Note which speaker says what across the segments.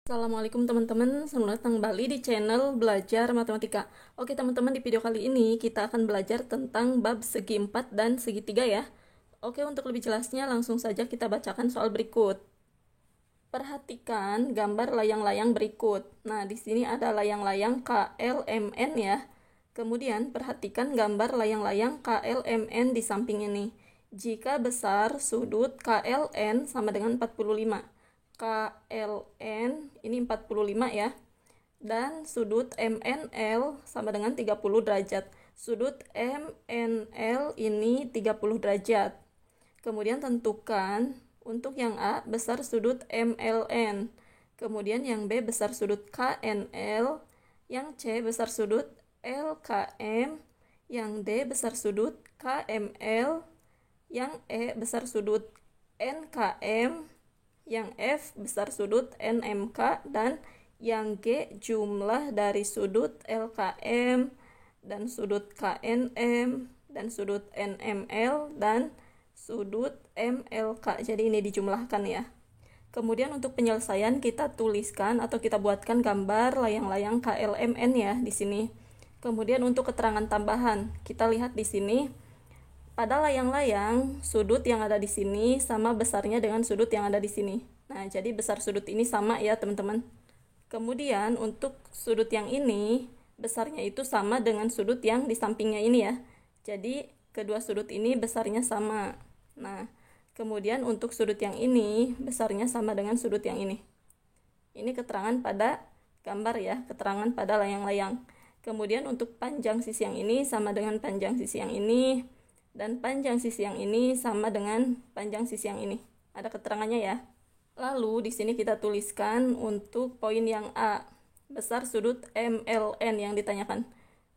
Speaker 1: Assalamualaikum teman-teman, selamat datang kembali di channel Belajar Matematika. Oke teman-teman, di video kali ini kita akan belajar tentang bab segi 4 dan segi 3 ya. Oke, untuk lebih jelasnya langsung saja kita bacakan soal berikut. Perhatikan gambar layang-layang berikut. Nah, di sini ada layang-layang KLMN ya. Kemudian perhatikan gambar layang-layang KLMN di samping ini. Jika besar sudut KLN sama dengan 45. KLN ini 45 ya. Dan sudut MNL sama dengan 30 derajat. Sudut MNL ini 30 derajat. Kemudian tentukan untuk yang A besar sudut MLN. Kemudian yang B besar sudut KNL. Yang C besar sudut LKM. Yang D besar sudut KML. Yang E besar sudut NKM. Yang F besar sudut NMK, dan yang G jumlah dari sudut LKM dan sudut KNM dan sudut NML dan sudut MLK. Jadi ini dijumlahkan ya. Kemudian untuk penyelesaian kita tuliskan atau kita buatkan gambar layang-layang KLMN ya di sini. Kemudian untuk keterangan tambahan, kita lihat di sini. Pada layang-layang, sudut yang ada di sini sama besarnya dengan sudut yang ada di sini. Nah, jadi besar sudut ini sama ya, teman-teman. Kemudian, untuk sudut yang ini, besarnya itu sama dengan sudut yang di sampingnya ini ya. Jadi, kedua sudut ini besarnya sama. Nah, kemudian untuk sudut yang ini, besarnya sama dengan sudut yang ini. Ini keterangan pada gambar ya, keterangan pada layang-layang. Kemudian untuk panjang sisi yang ini sama dengan panjang sisi yang ini. Dan panjang sisi yang ini sama dengan panjang sisi yang ini. Ada keterangannya ya. Lalu di sini kita tuliskan untuk poin yang A. Besar sudut MLN yang ditanyakan.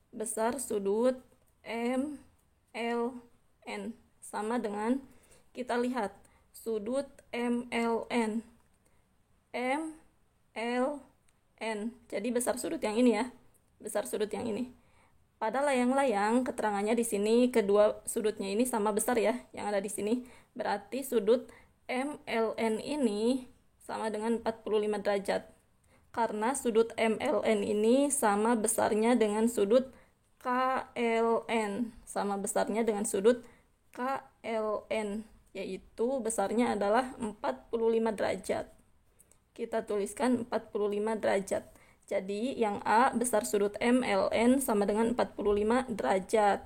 Speaker 1: Besar sudut MLN sama dengan, kita lihat, sudut MLN. MLN. Jadi besar sudut yang ini ya. Besar sudut yang ini. Pada layang-layang, keterangannya di sini kedua sudutnya ini sama besar ya, yang ada di sini. Berarti sudut MLN ini sama dengan 45 derajat. Karena sudut MLN ini sama besarnya dengan sudut KLN. Sama besarnya dengan sudut KLN, yaitu besarnya adalah 45 derajat. Kita tuliskan 45 derajat. Jadi yang A besar sudut MLN sama dengan 45 derajat.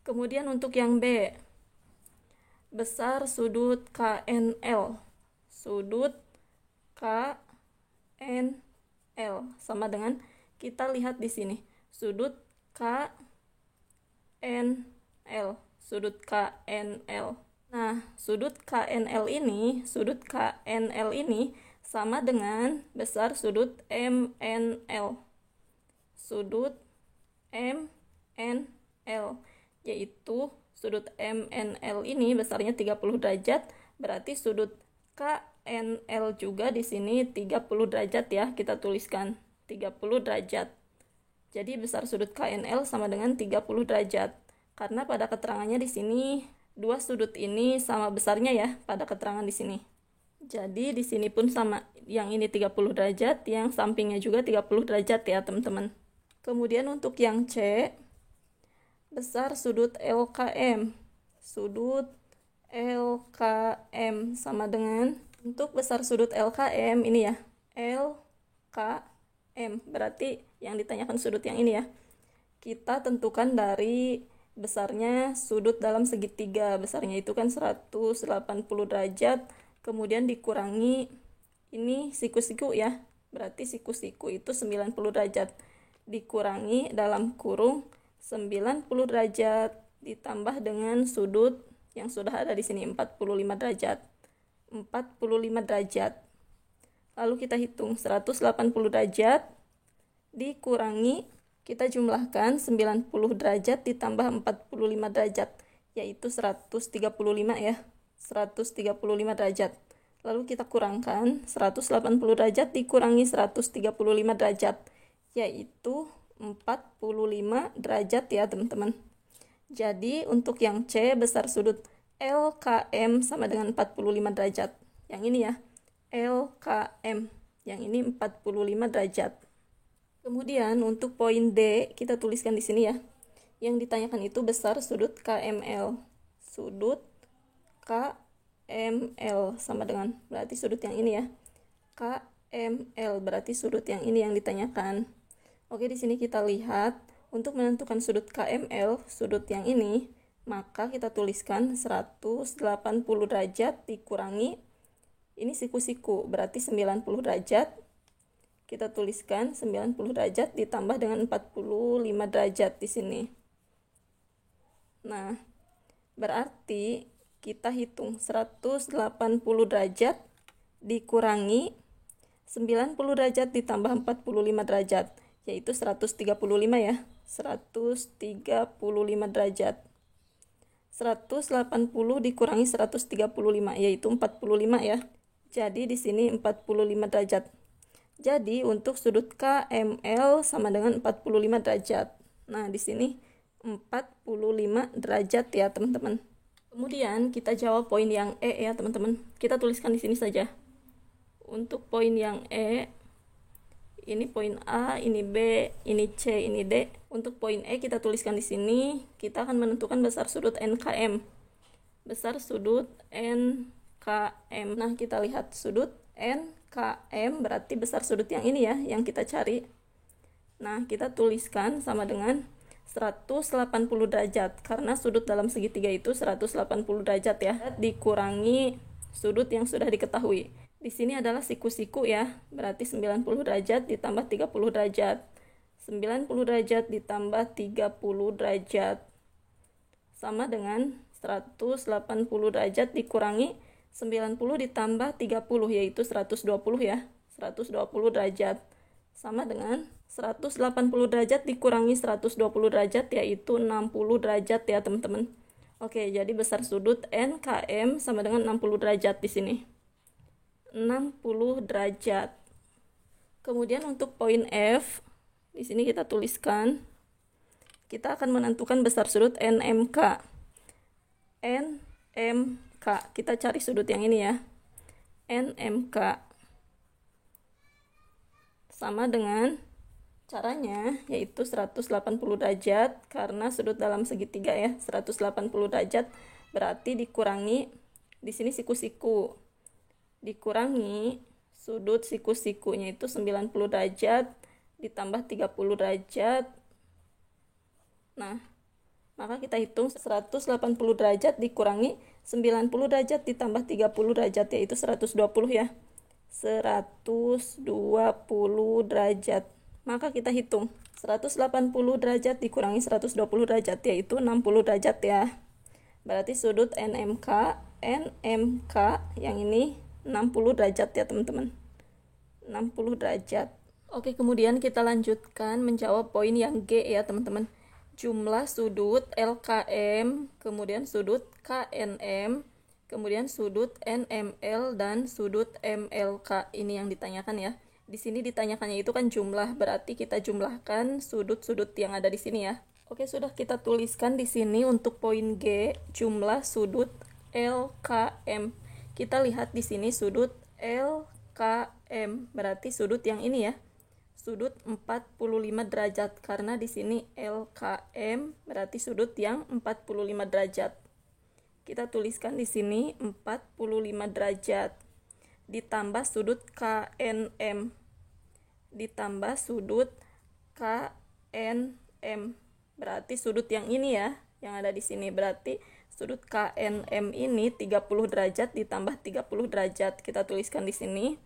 Speaker 1: Kemudian untuk yang B, besar sudut KNL. Sudut KNL sama dengan, kita lihat di sini, sudut KNL. Sudut KNL. Nah, sudut KNL ini sama dengan besar sudut MNL. Sudut MNL, yaitu sudut MNL ini besarnya 30 derajat, berarti sudut KNL juga di sini 30 derajat ya, kita tuliskan 30 derajat. Jadi besar sudut KNL sama dengan 30 derajat. Karena pada keterangannya di sini dua sudut ini sama besarnya ya pada keterangan di sini. Jadi di sini pun sama, yang ini 30 derajat, yang sampingnya juga 30 derajat ya teman-teman. Kemudian untuk yang C, besar sudut LKM. Sudut LKM sama dengan, untuk besar sudut LKM ini ya, LKM, berarti yang ditanyakan sudut yang ini ya. Kita tentukan dari besarnya sudut dalam segitiga, besarnya itu kan 180 derajat, kemudian dikurangi ini siku-siku ya, berarti siku-siku itu 90 derajat, dikurangi dalam kurung 90 derajat ditambah dengan sudut yang sudah ada di sini 45 derajat. 45 derajat. Lalu kita hitung 180 derajat dikurangi, kita jumlahkan 90 derajat ditambah 45 derajat, yaitu 135 ya. 135 derajat. Lalu kita kurangkan 180 derajat dikurangi 135 derajat, yaitu 45 derajat ya teman-teman. Jadi untuk yang C besar sudut LKM sama dengan 45 derajat. Yang ini ya, LKM. Yang ini 45 derajat. Kemudian untuk poin D kita tuliskan di sini ya. Yang ditanyakan itu besar sudut KML. Sudut KML sama dengan berarti sudut yang ini ya. KML berarti sudut yang ini yang ditanyakan. Oke, di sini kita lihat untuk menentukan sudut KML, sudut yang ini, maka kita tuliskan 180 derajat dikurangi ini siku-siku, berarti 90 derajat. Kita tuliskan 90 derajat ditambah dengan 45 derajat di sini. Nah, berarti kita hitung 180 derajat dikurangi 90 derajat ditambah 45 derajat, yaitu 135 ya. 135 derajat. 180 dikurangi 135 yaitu 45 ya. Jadi di sini 45 derajat. Jadi untuk sudut KML sama dengan 45 derajat. Nah, di sini 45 derajat ya, teman-teman. Kemudian kita jawab poin yang E ya, teman-teman. Kita tuliskan di sini saja. Untuk poin yang E, ini poin A, ini B, ini C, ini D. Untuk poin E kita tuliskan di sini, kita akan menentukan besar sudut NKM. Besar sudut NKM. Nah, kita lihat sudut NKM berarti besar sudut yang ini ya, yang kita cari. Nah, kita tuliskan sama dengan 180 derajat, karena sudut dalam segitiga itu 180 derajat ya, dikurangi sudut yang sudah diketahui. Di sini adalah siku-siku ya, berarti 90 derajat ditambah 30 derajat. 90 derajat ditambah 30 derajat. Sama dengan 180 derajat dikurangi 90 ditambah 30, yaitu 120 ya. 120 derajat. Sama dengan 180 derajat dikurangi 120 derajat, yaitu 60 derajat ya, teman-teman. Oke, jadi besar sudut NKM sama dengan 60 derajat di sini. 60 derajat. Kemudian untuk poin F, di sini kita tuliskan, kita akan menentukan besar sudut NMK. NMK, kita cari sudut yang ini ya. NMK sama dengan caranya yaitu 180 derajat, karena sudut dalam segitiga ya, 180 derajat berarti dikurangi di sini siku-siku. Dikurangi sudut siku-sikunya itu 90 derajat ditambah 30 derajat. Nah, maka kita hitung 180 derajat dikurangi 90 derajat ditambah 30 derajat, yaitu 120 ya. 120 derajat. Maka kita hitung 180 derajat dikurangi 120 derajat, yaitu 60 derajat ya. Berarti sudut NMK yang ini 60 derajat ya, teman-teman. 60 derajat. Oke, kemudian kita lanjutkan menjawab poin yang G ya, teman-teman. Jumlah sudut LKM, kemudian sudut KNM, kemudian sudut NML dan sudut MLK. Ini yang ditanyakan ya. Di sini ditanyakannya itu kan jumlah, berarti kita jumlahkan sudut-sudut yang ada di sini ya. Oke, sudah kita tuliskan di sini untuk poin G, jumlah sudut LKM. Kita lihat di sini sudut LKM, berarti sudut yang ini ya. Sudut 45 derajat, karena di sini LKM berarti sudut yang 45 derajat. Kita tuliskan di sini 45 derajat ditambah sudut KNM ditambah sudut KNM. Berarti sudut yang ini ya, yang ada di sini, berarti sudut KNM ini 30 derajat ditambah 30 derajat. Kita tuliskan di sini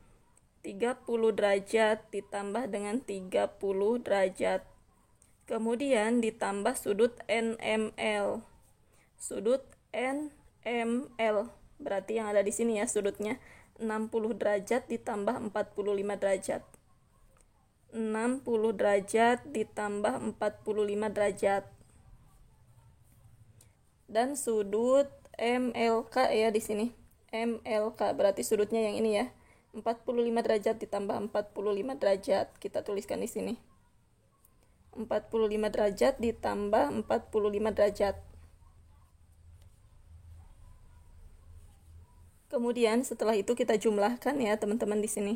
Speaker 1: 30 derajat ditambah dengan 30 derajat. Kemudian ditambah sudut NML. Sudut NML berarti yang ada di sini ya, sudutnya 60 derajat ditambah 45 derajat. 60 derajat ditambah 45 derajat. Dan sudut MLK ya di sini. MLK berarti sudutnya yang ini ya. 45 derajat ditambah 45 derajat. Kita tuliskan di sini. 45 derajat ditambah 45 derajat. Kemudian setelah itu kita jumlahkan ya, teman-teman di sini.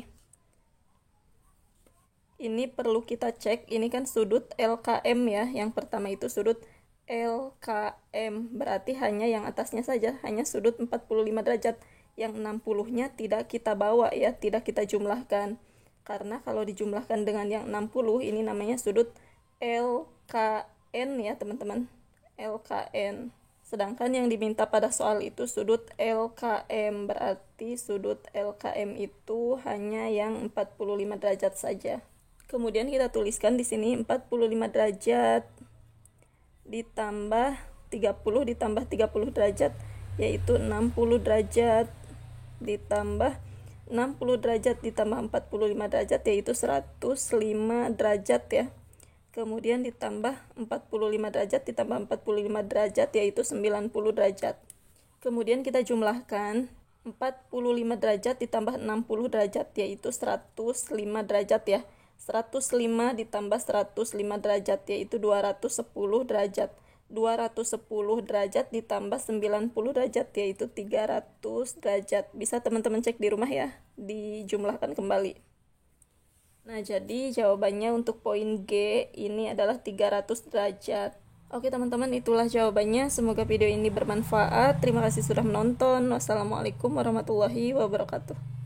Speaker 1: Ini perlu kita cek, ini kan sudut LKM ya. Yang pertama itu sudut LKM, berarti hanya yang atasnya saja, hanya sudut 45 derajat. Yang 60-nya tidak kita bawa ya, tidak kita jumlahkan. Karena kalau dijumlahkan dengan yang 60, ini namanya sudut LKN ya teman-teman. LKN. Sedangkan yang diminta pada soal itu sudut LKM, berarti sudut LKM itu hanya yang 45 derajat saja. Kemudian kita tuliskan di sini 45 derajat ditambah 30 ditambah 30 derajat, yaitu 60 derajat, ditambah 60 derajat ditambah 45 derajat, yaitu 105 derajat ya. Kemudian ditambah 45 derajat ditambah 45 derajat, yaitu 90 derajat. Kemudian kita jumlahkan 45 derajat ditambah 60 derajat, yaitu 105 derajat ya. 105 ditambah 105 derajat, yaitu 210 derajat. 210 derajat ditambah 90 derajat, yaitu 300 derajat. Bisa teman-teman cek di rumah ya, dijumlahkan kembali. Nah, jadi jawabannya untuk poin G ini adalah 300 derajat. Oke teman-teman, itulah jawabannya. Semoga video ini bermanfaat. Terima kasih sudah menonton. Wassalamualaikum warahmatullahi wabarakatuh.